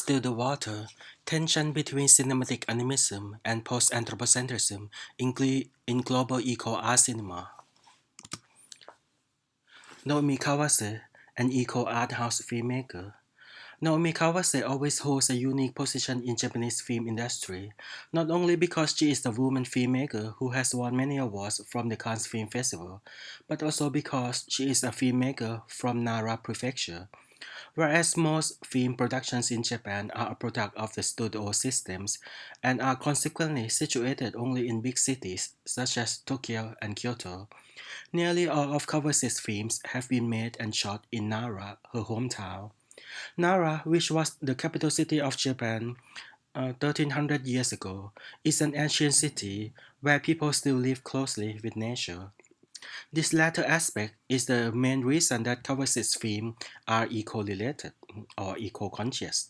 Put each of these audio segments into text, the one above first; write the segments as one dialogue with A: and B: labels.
A: Still the Water, tension between cinematic animism and post-anthropocentrism in global eco-art cinema. Naomi Kawase, an eco-art house filmmaker. Naomi Kawase always holds a unique position in Japanese film industry, not only because she is a woman filmmaker who has won many awards from the Cannes Film Festival, but also because she is a filmmaker from Nara Prefecture. Whereas most film productions in Japan are a product of the studio systems and are consequently situated only in big cities such as Tokyo and Kyoto, nearly all of Kawase's films have been made and shot in Nara, her hometown. Nara, which was the capital city of Japan 1300 years ago, is an ancient city where people still live closely with nature. This latter aspect is the main reason that Kawase's films are eco-related or eco-conscious.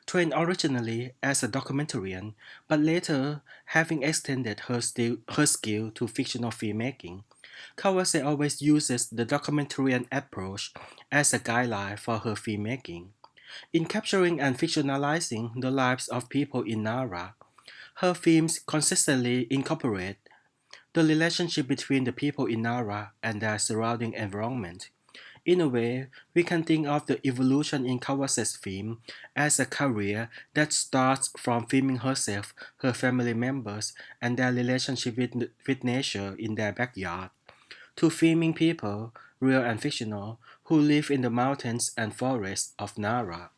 A: Trained originally as a documentarian, but later having extended her skill to fictional filmmaking, Kawase always uses the documentarian approach as a guideline for her filmmaking. In capturing and fictionalizing the lives of people in Nara, her films consistently incorporate the relationship between the people in Nara and their surrounding environment. In a way, we can think of the evolution in Kawase's film as a career that starts from filming herself, her family members, and their relationship with nature in their backyard, to filming people, real and fictional, who live in the mountains and forests of Nara.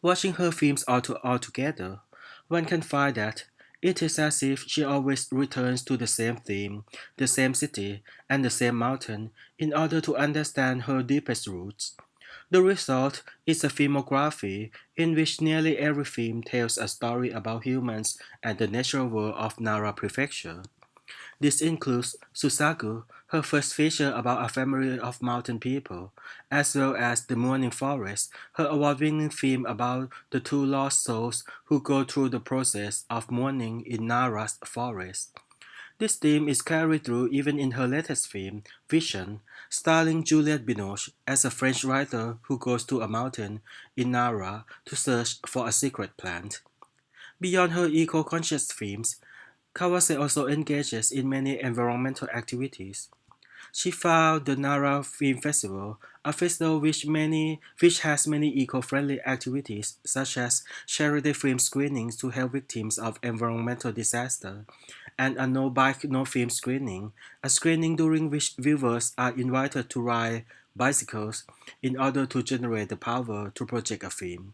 A: Watching her films all together, one can find that it is as if she always returns to the same theme, the same city, and the same mountain in order to understand her deepest roots. The result is a filmography in which nearly every film tells a story about humans and the natural world of Nara Prefecture. This includes Susaku, her first feature about a family of mountain people, as well as The Mourning Forest, her award-winning film about the two lost souls who go through the process of mourning in Nara's forest. This theme is carried through even in her latest film, Vision, starring Juliette Binoche as a French writer who goes to a mountain in Nara to search for a secret plant. Beyond her eco-conscious films, Kawase also engages in many environmental activities. She founded the Nara Film Festival, a festival which has many eco-friendly activities such as charity film screenings to help victims of environmental disaster, and a no bike no film screening, a screening during which viewers are invited to ride bicycles in order to generate the power to project a film.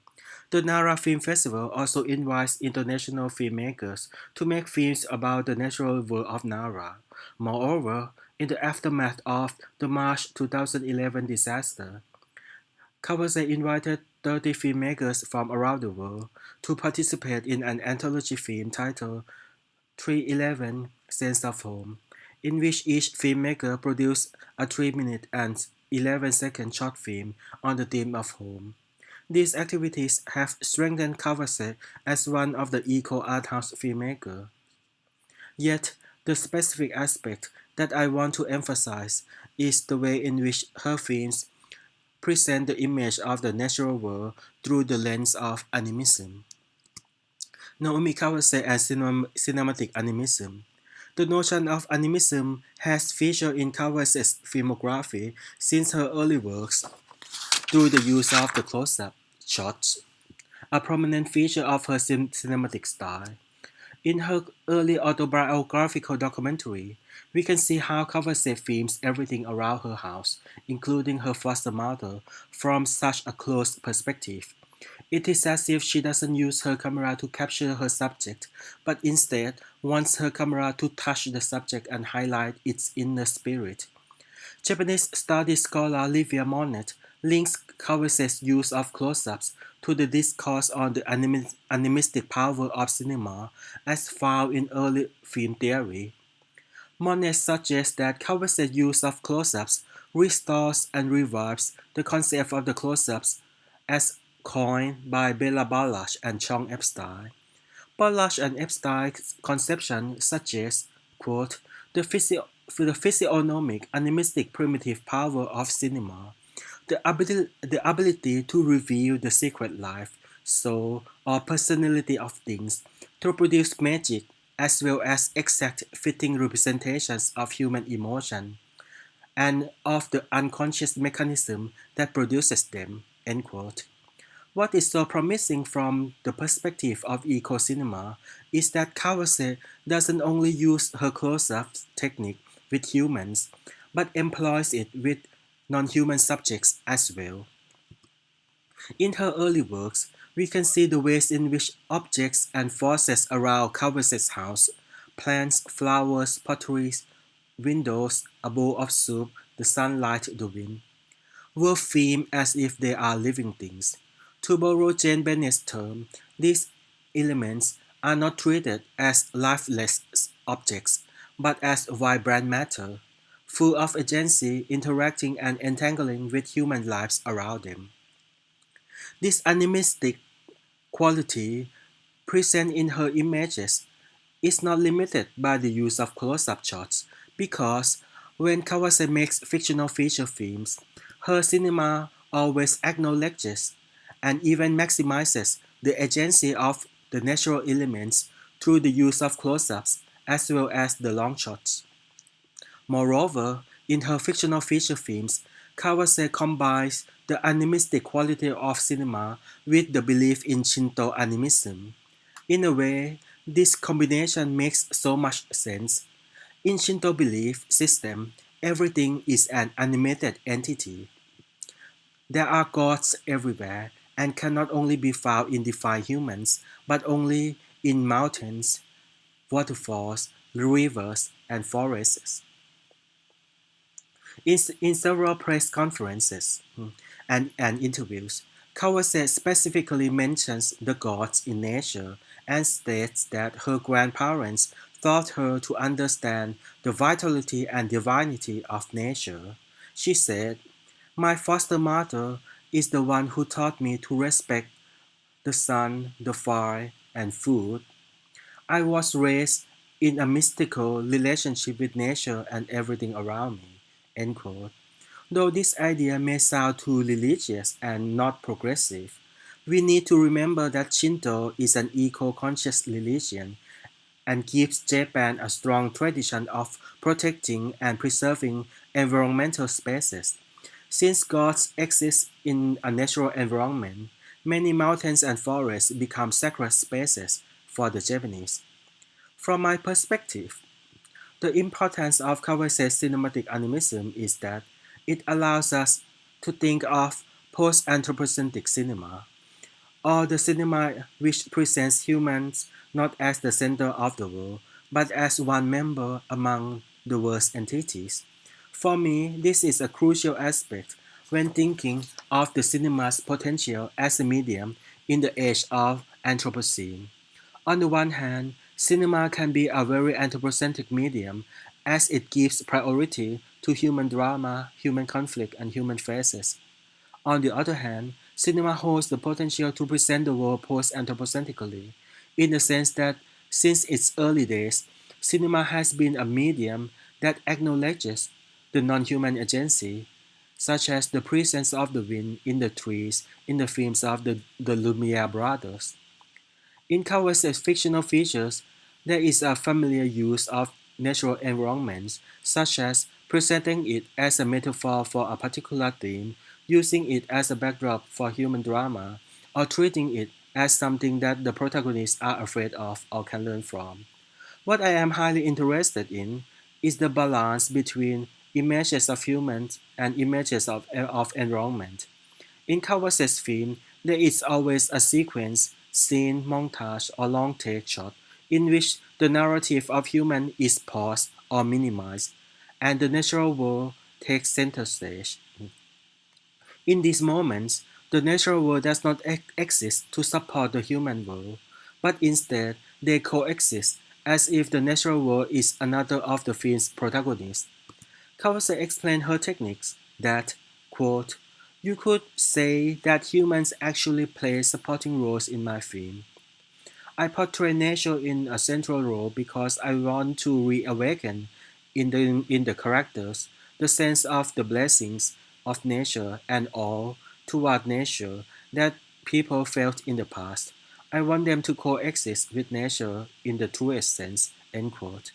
A: The Nara Film Festival also invites international filmmakers to make films about the natural world of Nara. Moreover, in the aftermath of the March 2011 disaster, Kawase invited 30 filmmakers from around the world to participate in an anthology film titled 311 Sense of Home, in which each filmmaker produced a 3-minute and 11-second short film on the theme of home. These activities have strengthened Kawase as one of the eco-art house filmmakers. Yet, the specific aspect that I want to emphasize is the way in which her films present the image of the natural world through the lens of animism. Naomi Kawase and cinematic animism. The notion of animism has featured in Kawase's filmography since her early works through the use of the close-up shots, a prominent feature of her cinematic style. In her early autobiographical documentary, we can see how Kawase films everything around her house, including her foster mother, from such a close perspective. It is as if she doesn't use her camera to capture her subject, but instead wants her camera to touch the subject and highlight its inner spirit. Japanese studies scholar Livia Monet links Kawase's use of close-ups to the discourse on the animistic power of cinema as found in early film theory. Monet suggests that Kawase's use of close-ups restores and revives the concept of the close-ups as coined by Bela Barlach and John Epstein. Barlach and Epstein's conception suggests, quote, the physiognomic, animistic primitive power of cinema The ability to reveal the secret life, soul, or personality of things, to produce magic, as well as exact fitting representations of human emotion, and of the unconscious mechanism that produces them. End quote. What is so promising from the perspective of eco-cinema is that Kawase doesn't only use her close-up technique with humans, but employs it with non-human subjects as well. In her early works, we can see the ways in which objects and forces around Kawase's house, plants, flowers, pottery, windows, a bowl of soup, the sunlight, the wind, were themed as if they are living things. To borrow Jane Bennett's term, these elements are not treated as lifeless objects, but as vibrant matter, full of agency, interacting and entangling with human lives around them. This animistic quality present in her images is not limited by the use of close-up shots, because when Kawase makes fictional feature films, her cinema always acknowledges and even maximizes the agency of the natural elements through the use of close-ups as well as the long shots. Moreover, in her fictional feature films, Kawase combines the animistic quality of cinema with the belief in Shinto animism. In a way, this combination makes so much sense. In Shinto belief system, everything is an animated entity. There are gods everywhere and can not only be found in defined humans, but only in mountains, waterfalls, rivers, and forests. In several press conferences and interviews, Kawase specifically mentions the gods in nature and states that her grandparents taught her to understand the vitality and divinity of nature. She said, "My foster mother is the one who taught me to respect the sun, the fire, and food. I was raised in a mystical relationship with nature and everything around me." End quote. Though this idea may sound too religious and not progressive, we need to remember that Shinto is an eco-conscious religion and gives Japan a strong tradition of protecting and preserving environmental spaces. Since gods exist in a natural environment, many mountains and forests become sacred spaces for the Japanese. From my perspective, the importance of Kawase's cinematic animism is that it allows us to think of post-anthropocentric cinema, or the cinema which presents humans not as the center of the world, but as one member among the world's entities. For me, this is a crucial aspect when thinking of the cinema's potential as a medium in the age of Anthropocene. On the one hand, cinema can be a very anthropocentric medium as it gives priority to human drama, human conflict, and human faces. On the other hand, cinema holds the potential to present the world post-anthropocentrically, in the sense that since its early days, cinema has been a medium that acknowledges the non-human agency, such as the presence of the wind in the trees in the films of the Lumiere brothers. In Kawase's fictional features, there is a familiar use of natural environments, such as presenting it as a metaphor for a particular theme, using it as a backdrop for human drama, or treating it as something that the protagonists are afraid of or can learn from. What I am highly interested in is the balance between images of humans and images of environment. In Kawase's film, there is always a sequence, scene, montage, or long take shot in which the narrative of human is paused or minimized, and the natural world takes center stage. In these moments, the natural world does not exist to support the human world, but instead they coexist as if the natural world is another of the film's protagonists. Kawase explained her techniques that, quote, "You could say that humans actually play supporting roles in my film. I portray nature in a central role because I want to reawaken in the characters the sense of the blessings of nature and awe toward nature that people felt in the past. I want them to coexist with nature in the truest sense. End quote.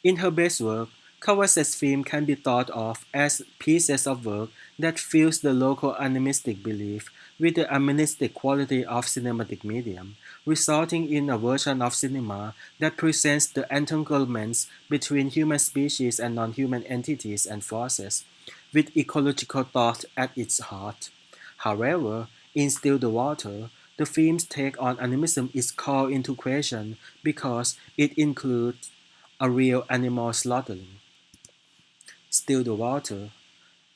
A: In her best work, Kawase's film can be thought of as pieces of work that fuse the local animistic belief with the animistic quality of cinematic medium, resulting in a version of cinema that presents the entanglements between human species and non-human entities and forces, with ecological thought at its heart. However, in Still the Water, the film's take on animism is called into question because it includes a real animal slaughtering. Still the Water.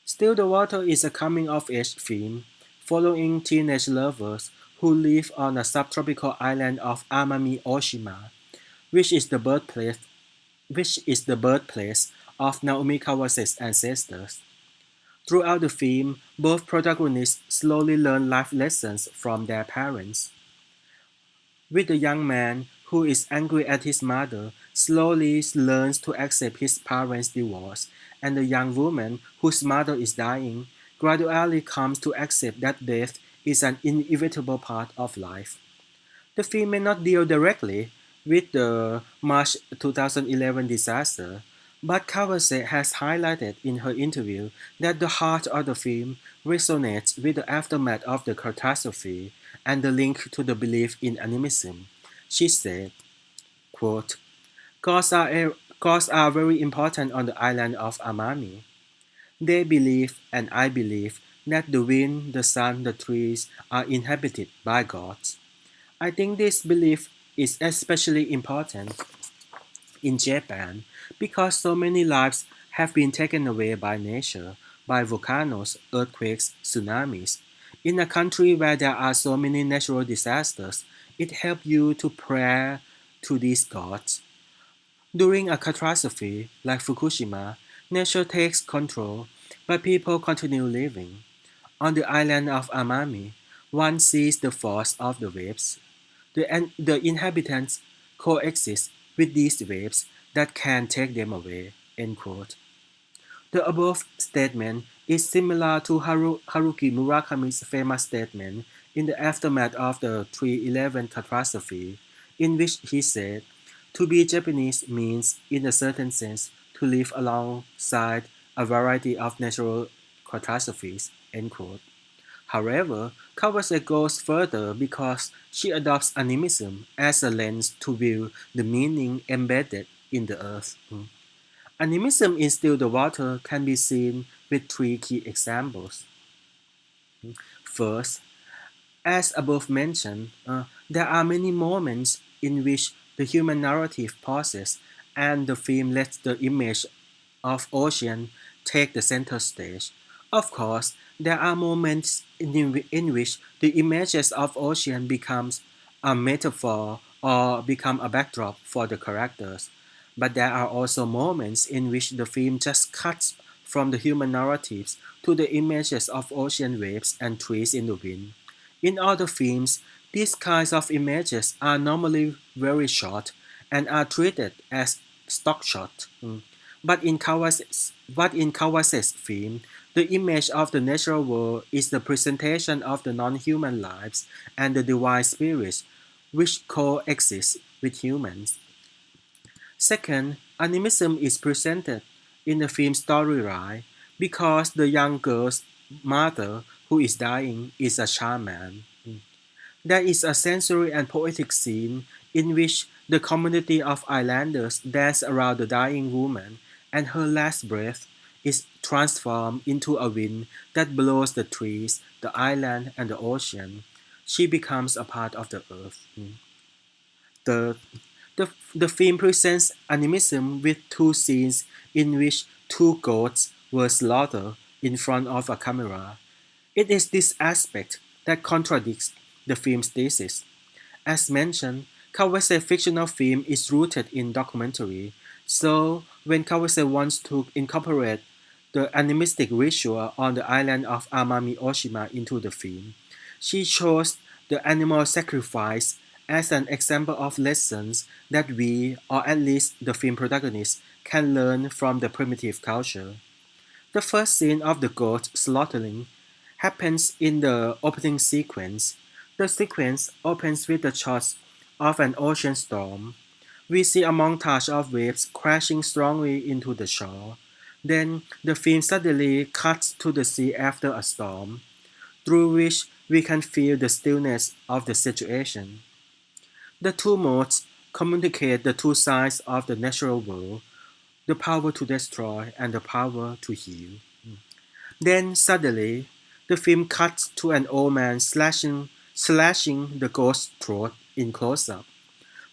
A: Still the Water is a coming of age film following teenage lovers who live on a subtropical island of Amami Oshima, which is the birthplace of Naomi Kawase's ancestors. Throughout the film, both protagonists slowly learn life lessons from their parents, with the young man who is angry at his mother slowly learns to accept his parents' divorce, and the young woman whose mother is dying gradually comes to accept that death is an inevitable part of life. The film may not deal directly with the March 2011 disaster, but Kawase has highlighted in her interview that the heart of the film resonates with the aftermath of the catastrophe and the link to the belief in animism. She said, quote, gods are very important on the island of Amami. They believe, and I believe, that the wind, the sun, the trees are inhabited by gods. I think this belief is especially important in Japan because so many lives have been taken away by nature, by volcanoes, earthquakes, tsunamis. In a country where there are so many natural disasters, it helps you to pray to these gods. During a catastrophe like Fukushima, nature takes control, but people continue living. On the island of Amami, one sees the force of the waves. The inhabitants coexist with these waves that can take them away. End quote. The above statement is similar to Haruki Murakami's famous statement in the aftermath of the 311 catastrophe, in which he said, to be Japanese means, in a certain sense, to live alongside a variety of natural catastrophes. End quote. However, Kawase goes further because she adopts animism as a lens to view the meaning embedded in the earth. Animism in Still the Water can be seen with three key examples. First, as above mentioned, there are many moments in which the human narrative pauses and the film lets the image of ocean take the center stage. Of course, there are moments in which the images of ocean becomes a metaphor or become a backdrop for the characters. But there are also moments in which the film just cuts from the human narratives to the images of ocean waves and trees in the wind. In other films, these kinds of images are normally very short and are treated as stock shot. But in Kawase's film, the image of the natural world is the presentation of the non-human lives and the divine spirits which coexist with humans. Second, animism is presented in the film's storyline because the young girl's mother who is dying is a shaman. There is a sensory and poetic scene in which the community of islanders dance around the dying woman, and her last breath is transformed into a wind that blows the trees, the island, and the ocean. She becomes a part of the earth. Third, the film presents animism with two scenes in which two goats were slaughtered in front of a camera. It is this aspect that contradicts the film's thesis. As mentioned, Kawase's fictional film is rooted in documentary, so when Kawase wants to incorporate the animistic ritual on the island of Amami Oshima into the film, she chose the animal sacrifice as an example of lessons that we, or at least the film protagonists, can learn from the primitive culture. The first scene of the goat slaughtering happens in the opening sequence. The sequence opens with the shots of an ocean storm. We see a montage of waves crashing strongly into the shore. Then the film suddenly cuts to the sea after a storm, through which we can feel the stillness of the situation. The two modes communicate the two sides of the natural world, the power to destroy and the power to heal. Then suddenly, the film cuts to an old man slashing the goat's throat in close-up.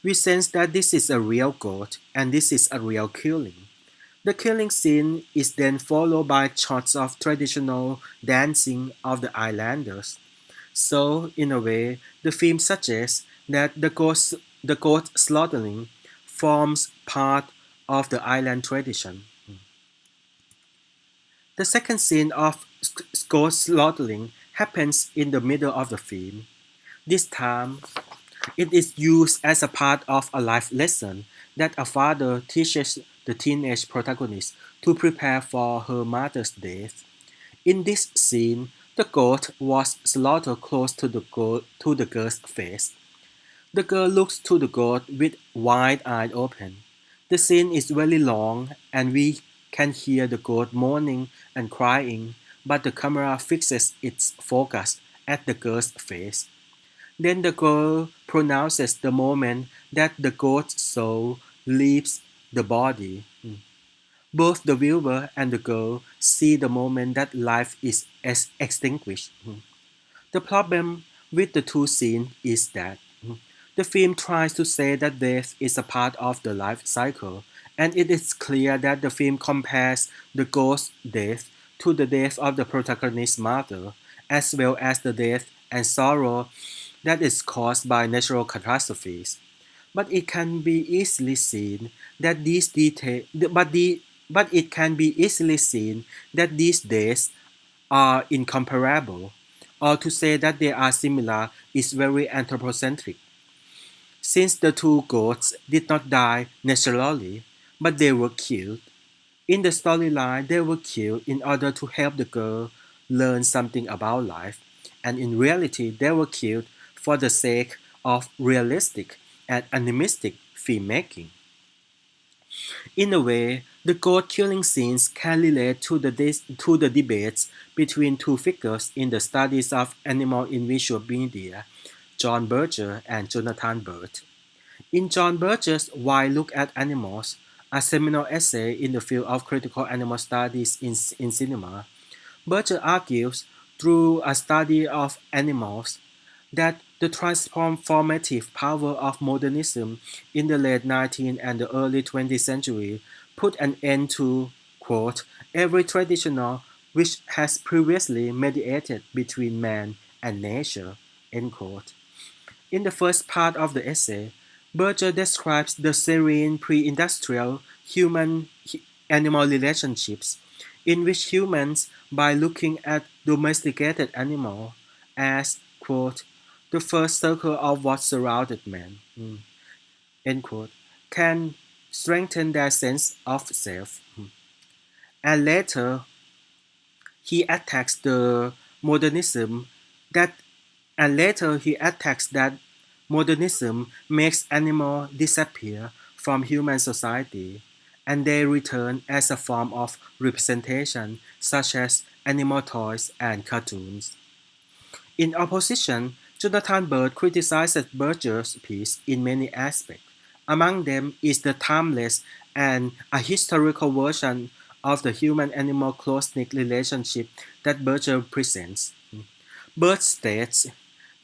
A: We sense that this is a real goat and this is a real killing. The killing scene is then followed by shots of traditional dancing of the islanders. So, in a way, the film suggests that the goat slaughtering forms part of the island tradition. The second scene of goat slaughtering happens in the middle of the film. This time, it is used as a part of a life lesson that a father teaches the teenage protagonist to prepare for her mother's death. In this scene, the goat was slaughtered close to the girl's face. The girl looks to the goat with wide eyes open. The scene is very long and we can hear the goat moaning and crying, but the camera fixes its focus at the girl's face. Then the girl pronounces the moment that the goat's soul leaves the body. Both the viewer and the girl see the moment that life is extinguished. The problem with the two scenes is that the film tries to say that death is a part of the life cycle, and it is clear that the film compares the ghost's death to the death of the protagonist's mother, as well as the death and sorrow that is caused by natural catastrophes. But it can be easily seen that these detail, but it can be easily seen that these deaths are incomparable, or to say that they are similar is very anthropocentric. Since the two goats did not die naturally, but they were killed. In the storyline, they were killed in order to help the girl learn something about life, and in reality, they were killed for the sake of realistic and animistic filmmaking. In a way, the goat killing scenes can relate to the debates between two figures in the studies of animal in visual media, John Berger and Jonathan Burt. In John Berger's Why Look at Animals, a seminal essay in the field of critical animal studies in cinema, Berger argues, through a study of animals, that the transformative power of modernism in the late 19th and the early 20th century put an end to, quote, every traditional which has previously mediated between man and nature, end quote. In the first part of the essay, Berger describes the serene pre-industrial human-animal relationships in which humans, by looking at domesticated animals as, quote, the first circle of what surrounded man, end quote, can strengthen their sense of self. And later, he attacks the modernism that and later he attacks that modernism makes animals disappear from human society and they return as a form of representation such as animal toys and cartoons. In opposition, Jonathan Burt criticizes Berger's piece in many aspects. Among them is the timeless and a historical version of the human-animal close-knit relationship that Berger presents. Burt states,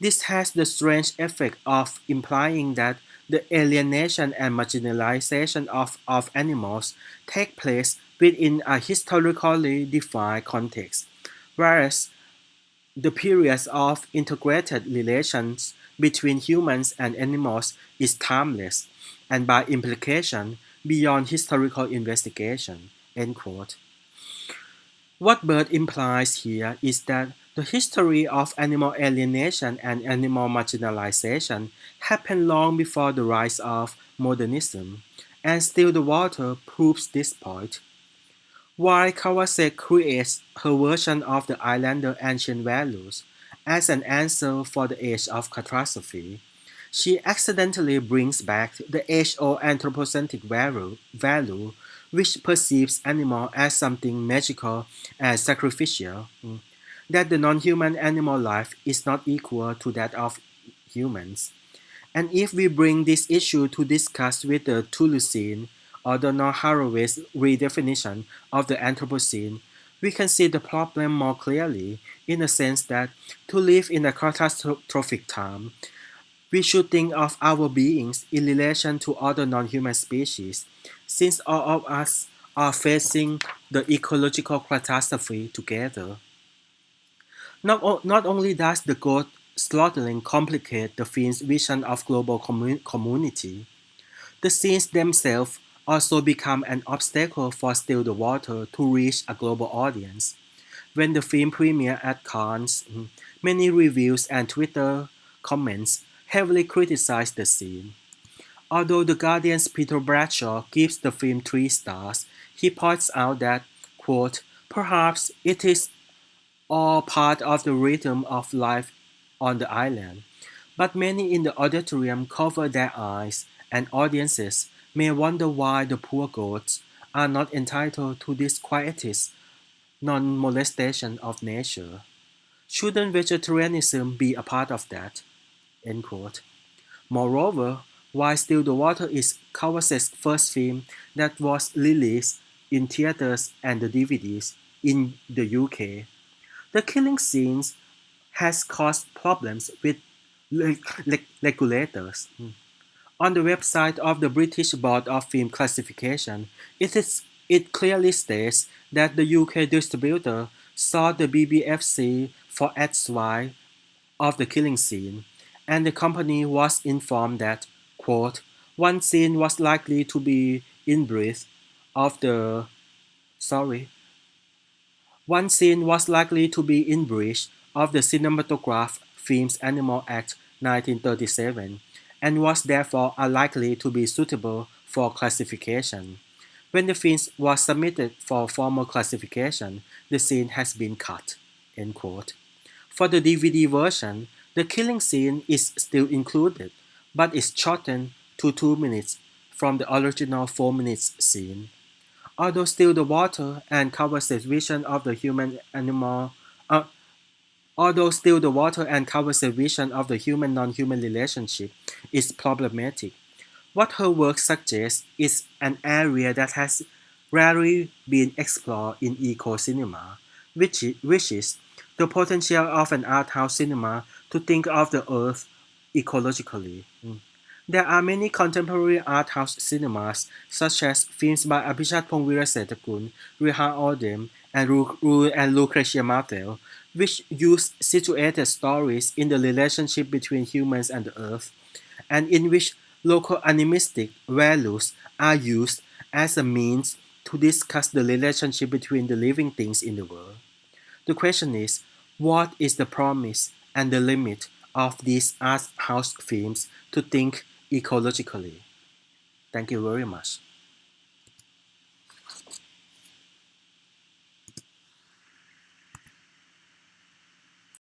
A: this has the strange effect of implying that the alienation and marginalization of animals take place within a historically defined context, whereas the period of integrated relations between humans and animals is timeless and by implication beyond historical investigation. End quote. What Bird implies here is that the history of animal alienation and animal marginalization happened long before the rise of modernism, and Still the Water proves this point. While Kawase creates her version of the Islander ancient values as an answer for the age of catastrophe, she accidentally brings back the age-old anthropocentric value which perceives animal as something magical and sacrificial, that the non-human animal life is not equal to that of humans. And if we bring this issue to discuss with the Thulucene or Donald Haraway's redefinition of the Anthropocene, we can see the problem more clearly in the sense that to live in a catastrophic time, we should think of our beings in relation to other non-human species, since all of us are facing the ecological catastrophe together. Not only does the goat slaughtering complicate the film's vision of global community, the scenes themselves also become an obstacle for Still the Water to reach a global audience. When the film premiered at Cannes, many reviews and Twitter comments heavily criticized the scene. Although The Guardian's Peter Bradshaw gives the film 3 stars, he points out that, quote, perhaps it is all part of the rhythm of life on the island, but many in the auditorium cover their eyes, and audiences may wonder why the poor goats are not entitled to this quietist non-molestation of nature. Shouldn't vegetarianism be a part of that? End quote. Moreover, while Still the Water is Kawase's first film that was released in theaters and the DVDs in the UK, the killing scenes has caused problems with regulators. On the website of the British Board of Film Classification, it clearly states that the UK distributor sought the BBFC for XY of the killing scene, and the company was informed that, quote, one scene was likely to be inbreath of the sorry, one scene was likely to be in breach of the Cinematograph Films Animal Act 1937 and was therefore unlikely to be suitable for classification. When the film was submitted for formal classification, the scene has been cut. End quote. For the DVD version, the killing scene is still included, but is shortened to 2 minutes from the original 4 minutes scene. Although Still the Water and covers the vision of the human animal, uh, although Still the Water and covers the vision of the human non-human relationship is problematic, what her work suggests is an area that has rarely been explored in eco-cinema, which is the potential of an art house cinema to think of the earth ecologically. There are many contemporary art house cinemas, such as films by Abhishat Pongvirasetakul, Reha Odem, and Lucretia Martel, which use situated stories in the relationship between humans and the earth, and in which local animistic values are used as a means to discuss the relationship between the living things in the world. The question is, what is the promise and the limit of these art house films to think ecologically? Thank you very much.